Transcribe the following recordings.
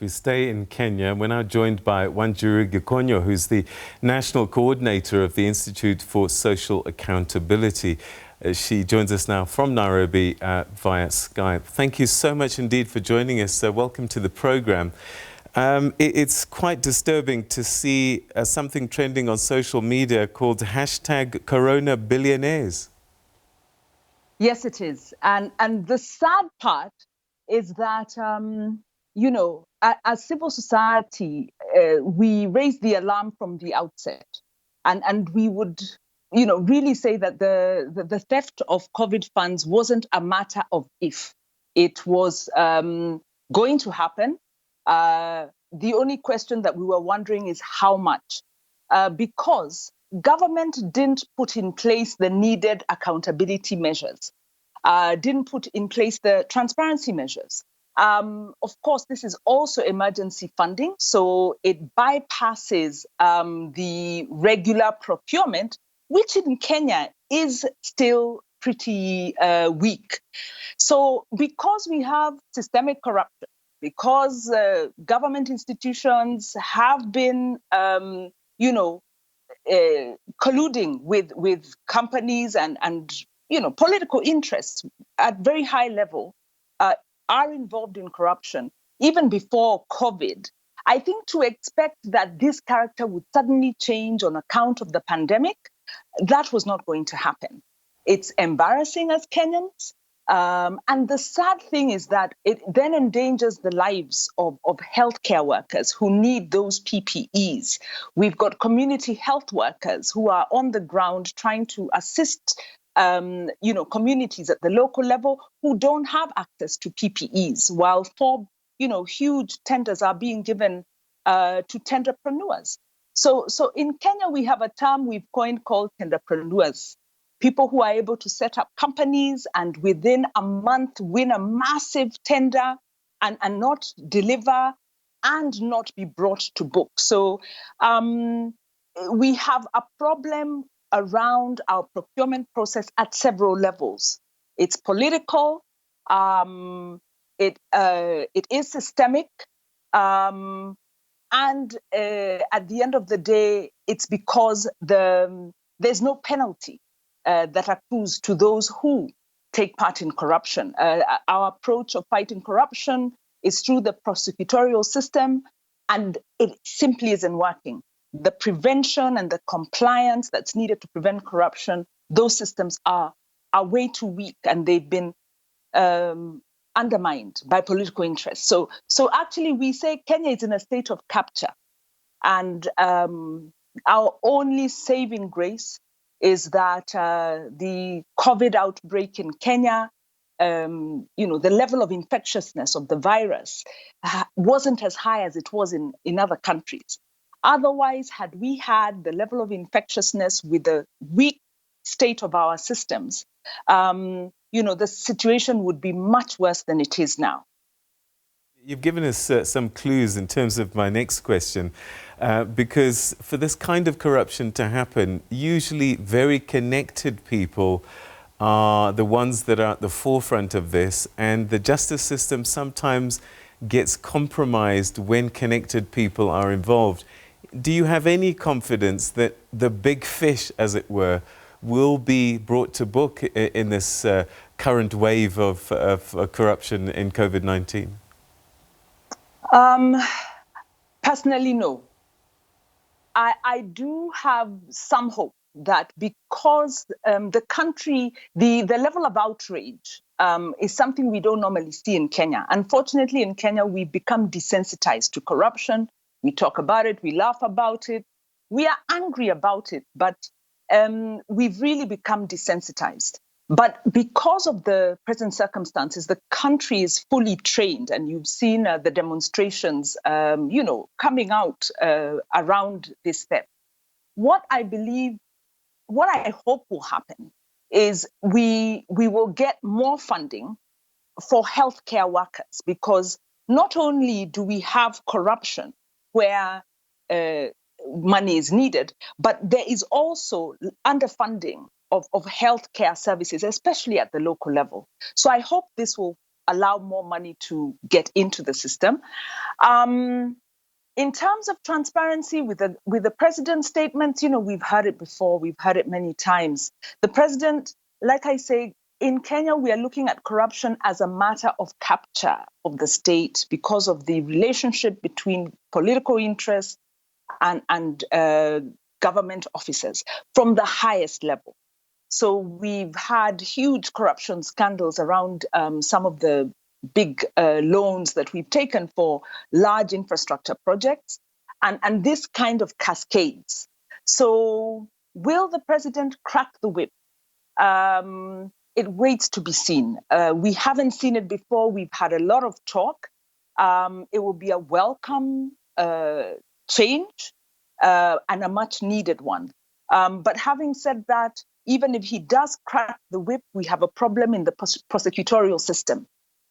We stay in Kenya. We're now joined by Wanjiru Gikonyo, who's the National Coordinator of the Institute for Social Accountability. She joins us now from Nairobi via Skype. Thank you so much indeed for joining us. Welcome to the program. It's quite disturbing to see something trending on social media called #CoronaBillionaires. Yes, it is. And the sad part is that, as civil society, we raised the alarm from the outset. And we would, really say that the theft of COVID funds wasn't a matter of if. It was going to happen. The only question that we were wondering is how much. Because government didn't put in place the needed accountability measures, didn't put in place the transparency measures. Of course, this is also emergency funding, so it bypasses the regular procurement, which in Kenya is still pretty weak. So because we have systemic corruption, because government institutions have been, colluding with companies and political interests at very high level, are involved in corruption even before COVID. I think to expect that this character would suddenly change on account of the pandemic, that was not going to happen. It's embarrassing as Kenyans. And the sad thing is that it then endangers the lives of healthcare workers who need those PPEs. We've got community health workers who are on the ground trying to assist communities at the local level who don't have access to PPEs, while huge tenders are being given to tenderpreneurs. So in Kenya, we have a term we've coined called tenderpreneurs. People who are able to set up companies and within a month win a massive tender and not deliver and not be brought to book. So we have a problem around our procurement process at several levels. It's political, it is systemic, and at the end of the day, it's because there's no penalty that accrues to those who take part in corruption. Our approach of fighting corruption is through the prosecutorial system, and it simply isn't working. The prevention and the compliance that's needed to prevent corruption, those systems are way too weak, and they've been undermined by political interests. So actually, we say Kenya is in a state of capture, and our only saving grace is that the COVID outbreak in Kenya, the level of infectiousness of the virus wasn't as high as it was in other countries. Otherwise, had we had the level of infectiousness with the weak state of our systems, the situation would be much worse than it is now. You've given us some clues in terms of my next question, because for this kind of corruption to happen, usually very connected people are the ones that are at the forefront of this, and the justice system sometimes gets compromised when connected people are involved. Do you have any confidence that the big fish, as it were, will be brought to book in this current wave of corruption in COVID-19? Personally, no. I do have some hope that because the country, the level of outrage is something we don't normally see in Kenya. Unfortunately, in Kenya, we've become desensitized to corruption. We talk about it, we laugh about it, we are angry about it, but we've really become desensitized. But because of the present circumstances, the country is fully trained, and you've seen the demonstrations, coming out around this step. What I hope will happen is we will get more funding for healthcare workers, because not only do we have corruption where money is needed, but there is also underfunding of healthcare services, especially at the local level. So I hope this will allow more money to get into the system. In terms of transparency with the president's statements, we've heard it before. We've heard it many times. The president, like I say, in Kenya, we are looking at corruption as a matter of capture of the state because of the relationship between political interests and government officers from the highest level. So we've had huge corruption scandals around some of the big loans that we've taken for large infrastructure projects, and this kind of cascades. So will the president crack the whip? It waits to be seen. We haven't seen it before. We've had a lot of talk. It will be a welcome change and a much needed one. But having said that, even if he does crack the whip, we have a problem in the prosecutorial system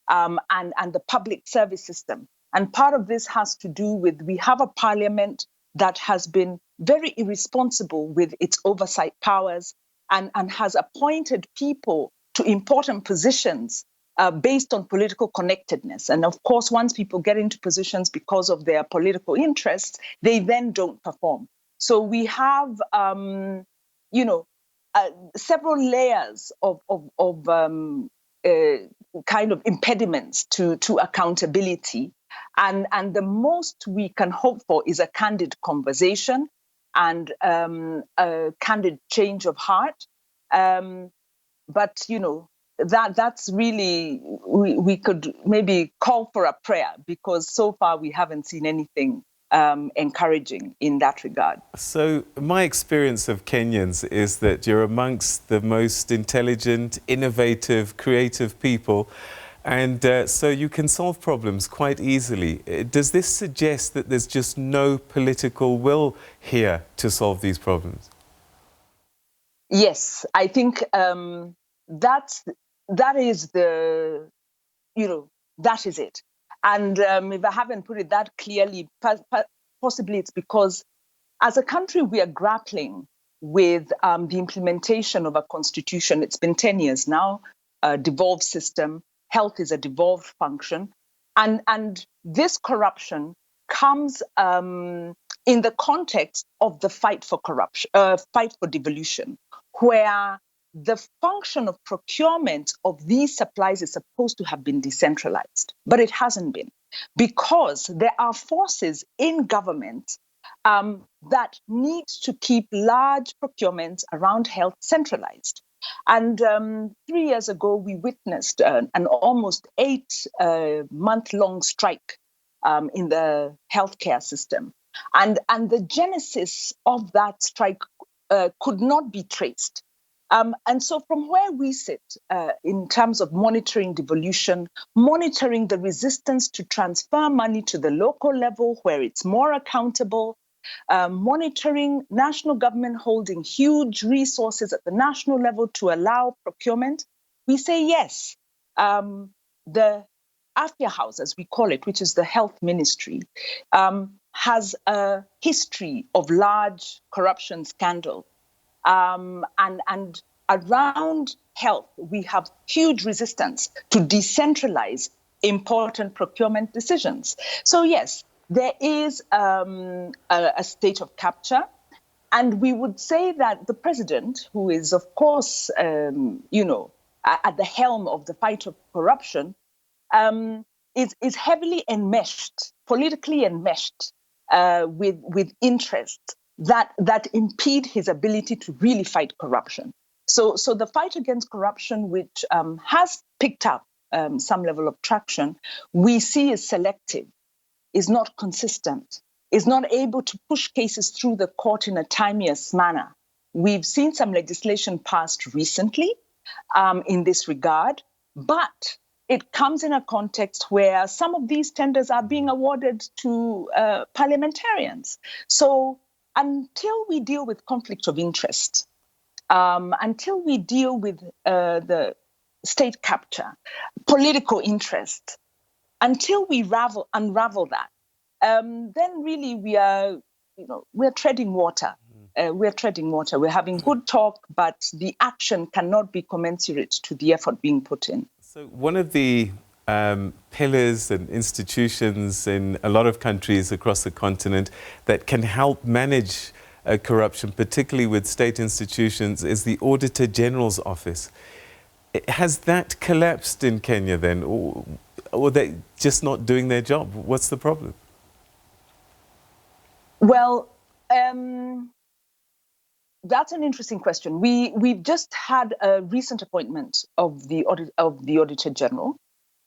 and the public service system. And part of this has to do with we have a parliament that has been very irresponsible with its oversight powers and has appointed people to important positions based on political connectedness. And of course, once people get into positions because of their political interests, they then don't perform. So we have, several layers of kind of impediments to accountability. And the most we can hope for is a candid conversation and a candid change of heart. But, that's really, we could maybe call for a prayer because so far we haven't seen anything encouraging in that regard. So my experience of Kenyans is that you're amongst the most intelligent, innovative, creative people, and so you can solve problems quite easily. Does this suggest that there's just no political will here to solve these problems? Yes, I think that is that is it. And if I haven't put it that clearly, possibly it's because as a country, we are grappling with the implementation of a constitution. It's been 10 years now, a devolved system. Health is a devolved function. And this corruption comes in the context of the fight for corruption, fight for devolution, where the function of procurement of these supplies is supposed to have been decentralized, but it hasn't been because there are forces in government that need to keep large procurements around health centralized. And 3 years ago, we witnessed an almost 8-month-long strike in the healthcare system. And the genesis of that strike could not be traced. And so from where we sit in terms of monitoring devolution, monitoring the resistance to transfer money to the local level where it's more accountable, monitoring national government holding huge resources at the national level to allow procurement, we say yes. The Afya House, as we call it, which is the health ministry, has a history of large corruption scandal. And around health, we have huge resistance to decentralize important procurement decisions. So yes, there is a state of capture. And we would say that the president, who is, of course, at the helm of the fight of corruption, is heavily enmeshed, politically enmeshed with interests that impede his ability to really fight corruption. So the fight against corruption, which has picked up some level of traction, we see is selective, is not consistent, is not able to push cases through the court in a timeous manner. We've seen some legislation passed recently in this regard, but it comes in a context where some of these tenders are being awarded to parliamentarians. So until we deal with conflict of interest, until we deal with the state capture, political interest, until we unravel that, then really we're treading water. We're treading water. We're having good talk, but the action cannot be commensurate to the effort being put in. So one of the pillars and institutions in a lot of countries across the continent that can help manage corruption, particularly with state institutions, is the Auditor General's Office. Has that collapsed in Kenya then, or are they just not doing their job? What's the problem? Well, that's an interesting question. We've just had a recent appointment of the Auditor General,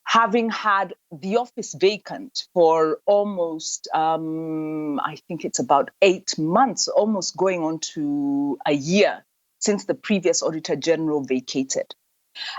having had the office vacant for almost, I think it's about 8 months, almost going on to a year since the previous Auditor General vacated.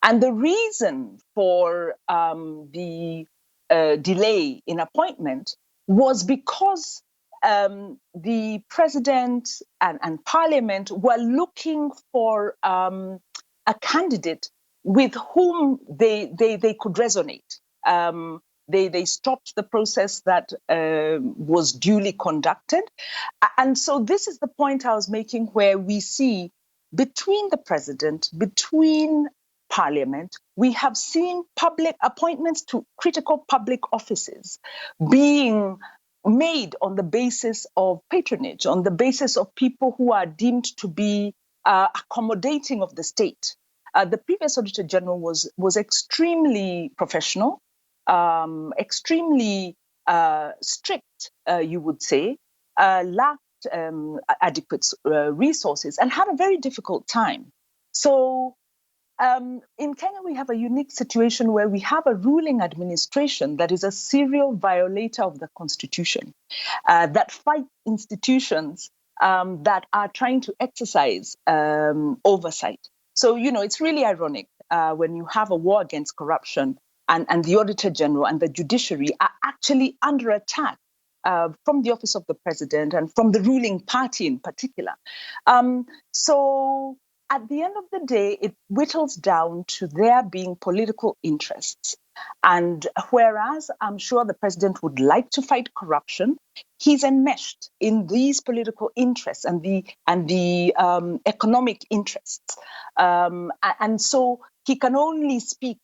And the reason for the delay in appointment was because the president and parliament were looking for a candidate with whom they could resonate. They stopped the process that was duly conducted. And so this is the point I was making, where we see between the president, between parliament, we have seen public appointments to critical public offices being made on the basis of patronage, on the basis of people who are deemed to be accommodating of the state. The previous Auditor General was extremely professional, extremely strict, you would say, lacked adequate resources, and had a very difficult time. So in Kenya, we have a unique situation where we have a ruling administration that is a serial violator of the Constitution, that fight institutions that are trying to exercise oversight. So, it's really ironic when you have a war against corruption and the Auditor General and the judiciary are actually under attack from the office of the president and from the ruling party in particular. So at the end of the day, it whittles down to there being political interests. And whereas I'm sure the president would like to fight corruption, he's enmeshed in these political interests and the economic interests. And so he can only speak.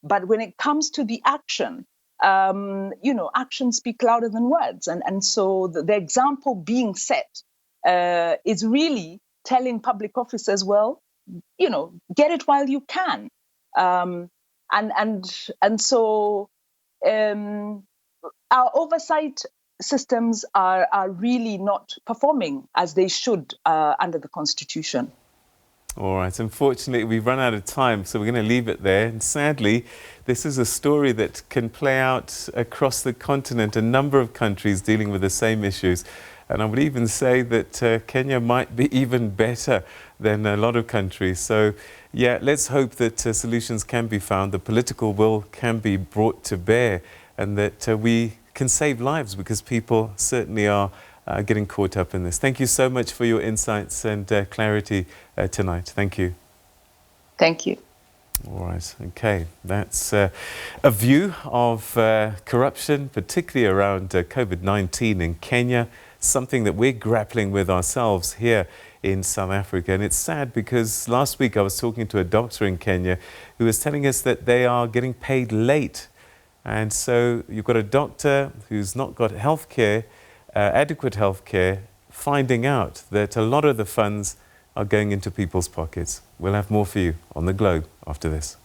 But when it comes to the action, actions speak louder than words. And so the example being set is really telling public officers, well, get it while you can. And so our oversight systems are really not performing as they should under the Constitution. All right. Unfortunately, we've run out of time, so we're going to leave it there. And sadly, this is a story that can play out across the continent, a number of countries dealing with the same issues. And I would even say that Kenya might be even better than a lot of countries. So, yeah, let's hope that solutions can be found, the political will can be brought to bear, and that we can save lives, because people certainly are getting caught up in this. Thank you so much for your insights and clarity tonight. Thank you. Thank you. All right. Okay. That's a view of corruption, particularly around COVID-19 in Kenya, something that we're grappling with ourselves here in South Africa. And it's sad because last week I was talking to a doctor in Kenya who was telling us that they are getting paid late. And so you've got a doctor who's not got healthcare, adequate healthcare, finding out that a lot of the funds are going into people's pockets. We'll have more for you on The Globe after this.